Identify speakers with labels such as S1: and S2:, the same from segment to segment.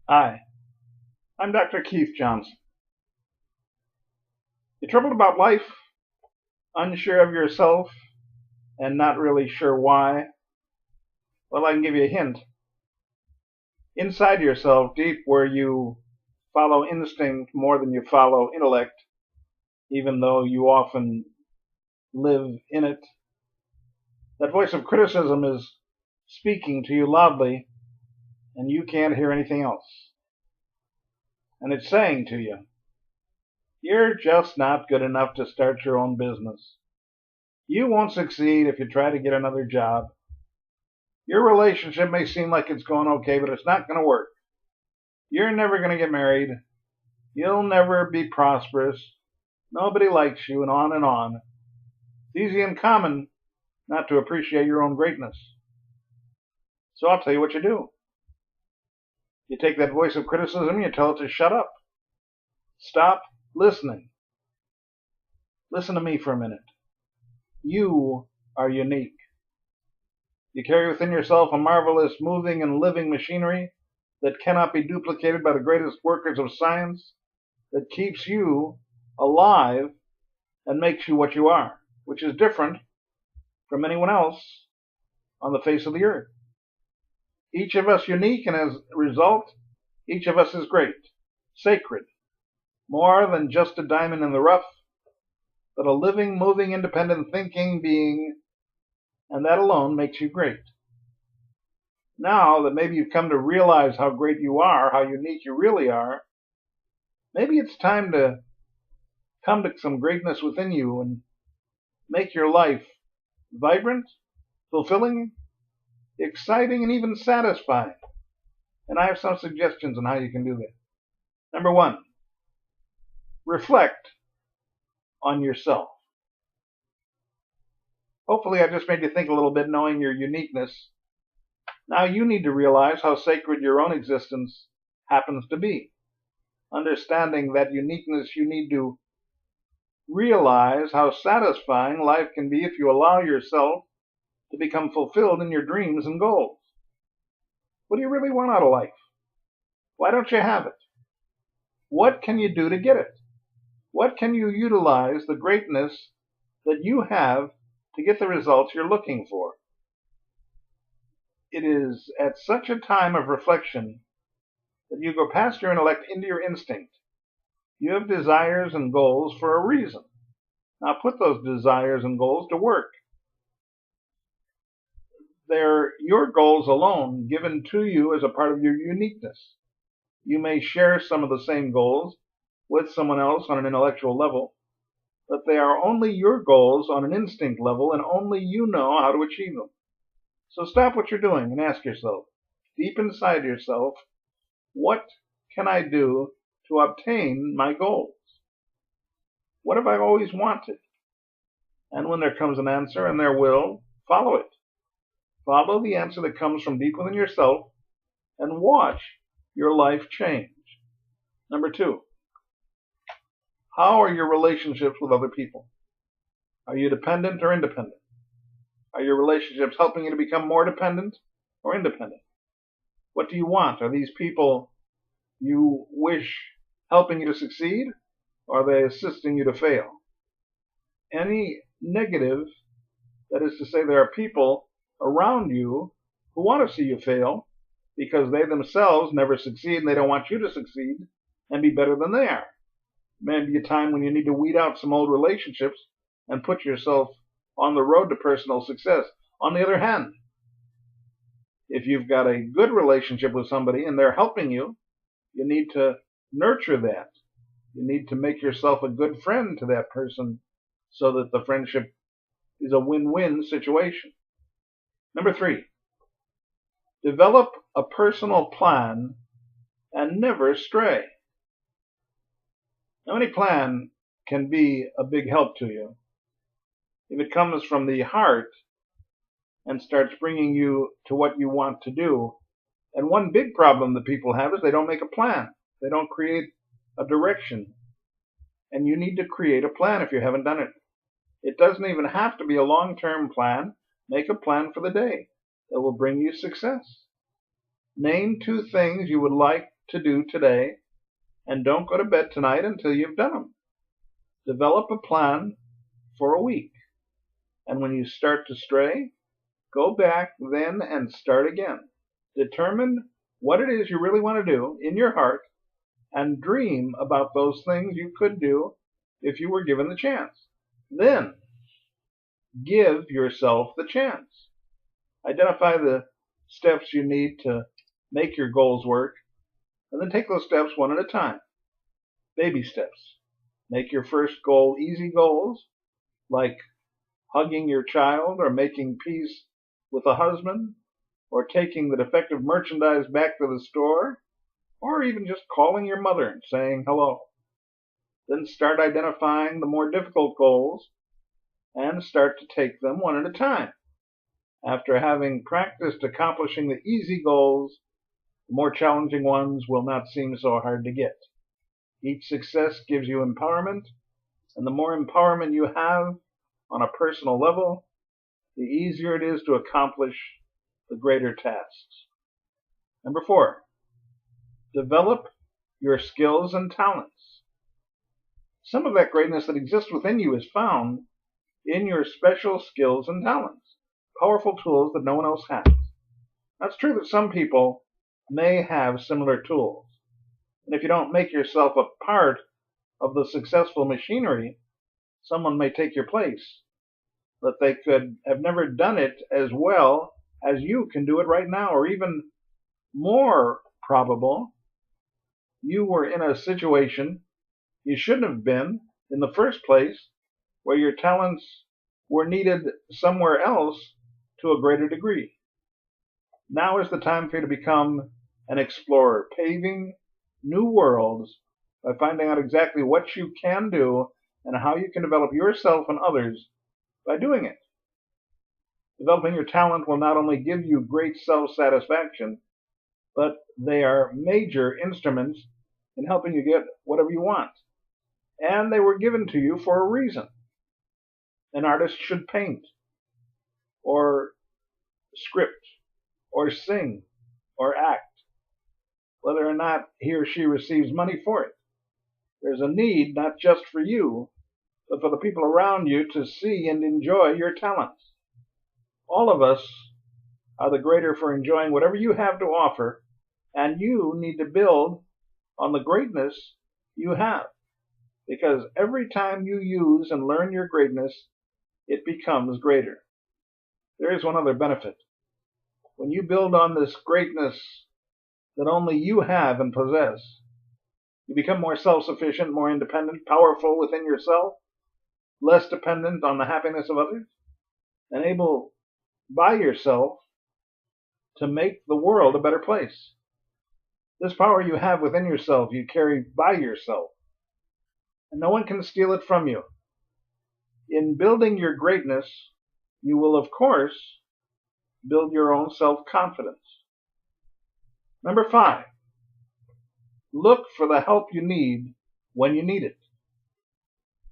S1: Hi, I'm Dr. Keith Johnson. You troubled about life, unsure of yourself, and not really sure why? Well, I can give you a hint. Inside yourself, deep where you follow instinct more than you follow intellect, even though you often live in it, that voice of criticism is speaking to you loudly, and you can't hear anything else. And it's saying to you, you're just not good enough to start your own business. You won't succeed if you try to get another job. Your relationship may seem like it's going okay, but it's not going to work. You're never going to get married. You'll never be prosperous. Nobody likes you, and on and on. It's easy and common not to appreciate your own greatness. So I'll tell you what you do. You take that voice of criticism and you tell it to shut up. Stop listening. Listen to me for a minute. You are unique. You carry within yourself a marvelous moving and living machinery that cannot be duplicated by the greatest workers of science, that keeps you alive and makes you what you are, which is different from anyone else on the face of the earth. Each of us unique, and as a result, each of us is great, sacred, more than just a diamond in the rough, but a living, moving, independent, thinking being, and that alone makes you great. Now that maybe you've come to realize how great you are, how unique you really are, maybe it's time to come to some greatness within you and make your life vibrant, fulfilling, exciting, and even satisfying. And I have some suggestions on how you can do that. Number one, reflect on yourself. Hopefully, I just made you think a little bit, knowing your uniqueness. Now you need to realize how sacred your own existence happens to be. Understanding that uniqueness, you need to realize how satisfying life can be if you allow yourself to become fulfilled in your dreams and goals. What do you really want out of life? Why don't you have it? What can you do to get it? What can you utilize the greatness that you have to get the results you're looking for? It is at such a time of reflection that you go past your intellect into your instinct. You have desires and goals for a reason. Now put those desires and goals to work. They're your goals alone, given to you as a part of your uniqueness. You may share some of the same goals with someone else on an intellectual level, but they are only your goals on an instinct level, and only you know how to achieve them. So stop what you're doing and ask yourself, deep inside yourself, what can I do to obtain my goals? What have I always wanted? And when there comes an answer, and there will, follow it. Follow the answer that comes from deep within yourself and watch your life change. Number two, how are your relationships with other people? Are you dependent or independent? Are your relationships helping you to become more dependent or independent? What do you want? Are these people you wish helping you to succeed, or are they assisting you to fail? Any negative, that is to say, there are people around you who want to see you fail because they themselves never succeed and they don't want you to succeed and be better than they are. Maybe a time when you need to weed out some old relationships and put yourself on the road to personal success. On the other hand, if you've got a good relationship with somebody and they're helping you, you need to nurture that. You need to make yourself a good friend to that person so that the friendship is a win-win situation. Number three, develop a personal plan and never stray. Now, any plan can be a big help to you if it comes from the heart and starts bringing you to what you want to do. And one big problem that people have is they don't make a plan. They don't create a direction. And you need to create a plan if you haven't done it. It doesn't even have to be a long-term plan. Make a plan for the day that will bring you success. Name two things you would like to do today, and don't go to bed tonight until you've done them. Develop a plan for a week, and when you start to stray, go back then and start again. Determine what it is you really want to do in your heart, and dream about those things you could do if you were given the chance. Then, give yourself the chance. Identify the steps you need to make your goals work, and then take those steps one at a time. Baby steps. Make your first goal easy goals, like hugging your child, or making peace with a husband, or taking the defective merchandise back to the store, or even just calling your mother and saying hello. Then start identifying the more difficult goals and start to take them one at a time. After having practiced accomplishing the easy goals, the more challenging ones will not seem so hard to get. Each success gives you empowerment, and the more empowerment you have on a personal level, the easier it is to accomplish the greater tasks. Number 4, develop your skills and talents. Some of that greatness that exists within you is found in your special skills and talents, powerful tools that no one else has. That's true that some people may have similar tools. And if you don't make yourself a part of the successful machinery, someone may take your place. But they could have never done it as well as you can do it right now, or even more probable, you were in a situation you shouldn't have been in the first place, where your talents were needed somewhere else to a greater degree. Now is the time for you to become an explorer, paving new worlds by finding out exactly what you can do and how you can develop yourself and others by doing it. Developing your talent will not only give you great self-satisfaction, but they are major instruments in helping you get whatever you want. And they were given to you for a reason. An artist should paint, or script, or sing, or act, whether or not he or she receives money for it. There's a need not just for you, but for the people around you to see and enjoy your talents. All of us are the greater for enjoying whatever you have to offer, and you need to build on the greatness you have, because every time you use and learn your greatness, it becomes greater. There is one other benefit. When you build on this greatness that only you have and possess, you become more self-sufficient, more independent, powerful within yourself, less dependent on the happiness of others, and able by yourself to make the world a better place. This power you have within yourself, you carry by yourself, and no one can steal it from you. In building your greatness, you will, of course, build your own self-confidence. Number 5, look for the help you need when you need it.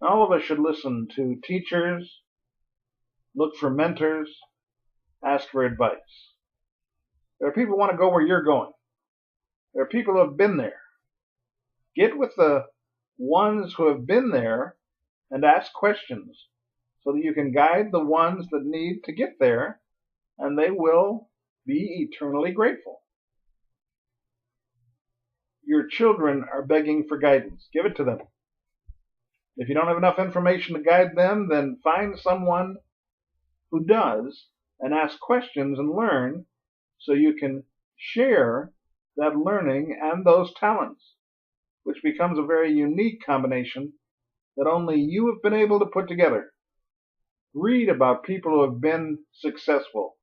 S1: All of us should listen to teachers, look for mentors, ask for advice. There are people who want to go where you're going. There are people who have been there. Get with the ones who have been there and ask questions so that you can guide the ones that need to get there, and they will be eternally grateful. Your children are begging for guidance. Give it to them. If you don't have enough information to guide them, then find someone who does and ask questions and learn so you can share that learning and those talents, which becomes a very unique combination that only you have been able to put together. Read about people who have been successful.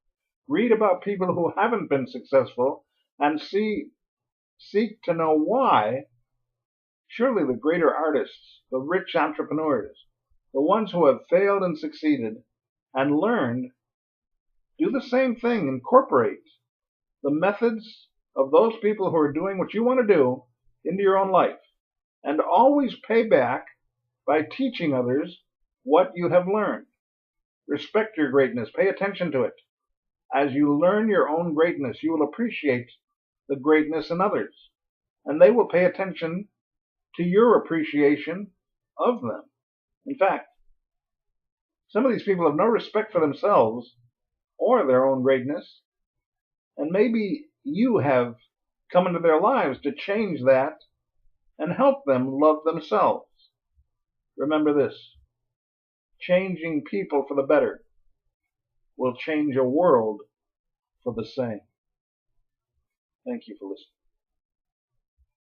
S1: Read about people who haven't been successful and seek to know why. Surely the greater artists, the rich entrepreneurs, the ones who have failed and succeeded and learned, do the same thing. Incorporate the methods of those people who are doing what you want to do into your own life, and always pay back by teaching others what you have learned. Respect your greatness. Pay attention to it. As you learn your own greatness, you will appreciate the greatness in others. and they will pay attention to your appreciation of them. In fact, some of these people have no respect for themselves or their own greatness, and maybe you have come into their lives to change that and help them love themselves. Remember this: changing people for the better will change a world for the same. Thank you for listening.